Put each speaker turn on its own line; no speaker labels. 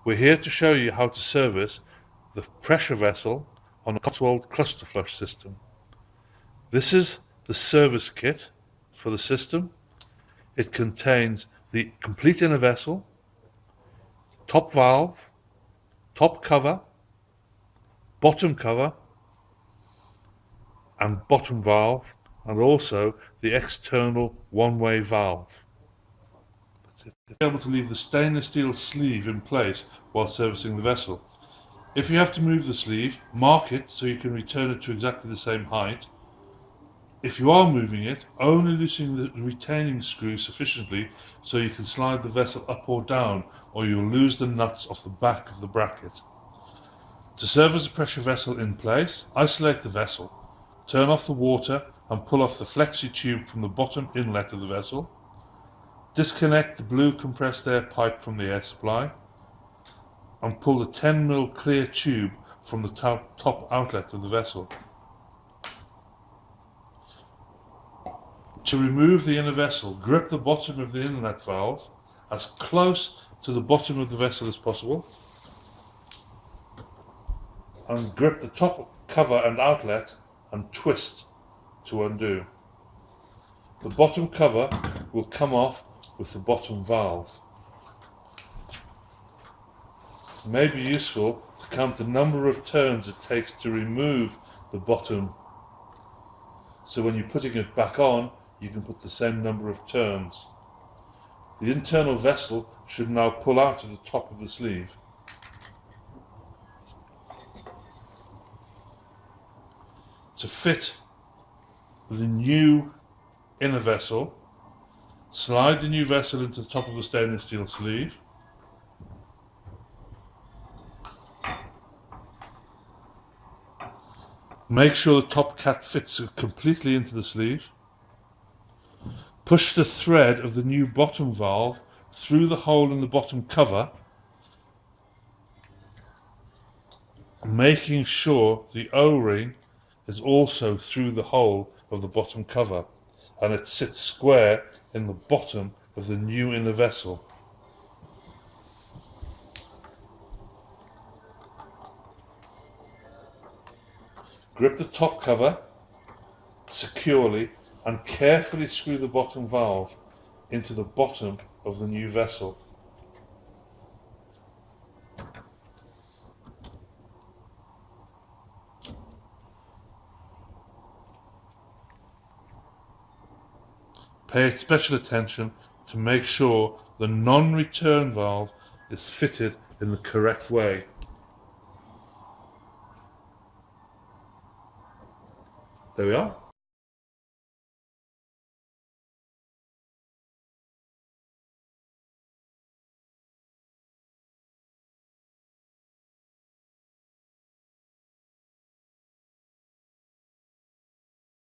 We're here to show you how to service the pressure vessel on a Cotswold Clusterflush system. This is the service kit for the system. It contains the complete inner vessel, top valve, top cover, bottom cover and bottom valve, and also the external one-way valve. Be able to leave the stainless steel sleeve in place while servicing the vessel. If you have to move the sleeve, mark it so you can return it to exactly the same height. If you are moving it, only loosen the retaining screw sufficiently so you can slide the vessel up or down, or you'll lose the nuts off the back of the bracket. To service the pressure vessel in place, isolate the vessel, turn off the water and pull off the flexi tube from the bottom inlet of the vessel. Disconnect the blue compressed air pipe from the air supply and pull the 10mm clear tube from the top outlet of the vessel. To remove the inner vessel, grip the bottom of the inlet valve as close to the bottom of the vessel as possible and grip the top cover and outlet and twist to undo. The bottom cover will come off with the bottom valve. It may be useful to count the number of turns it takes to remove the bottom, so when you're putting it back on, you can put the same number of turns. The internal vessel should now pull out to the top of the sleeve. To fit the new inner vessel, slide the new vessel into the top of the stainless steel sleeve. Make sure the top cap fits completely into the sleeve. Push the thread of the new bottom valve through the hole in the bottom cover, making sure the O-ring is also through the hole of the bottom cover and it sits square in the bottom of the new inner vessel. Grip the top cover securely and carefully screw the bottom valve into the bottom of the new vessel. Pay special attention to make sure the non-return valve is fitted in the correct way. There we are.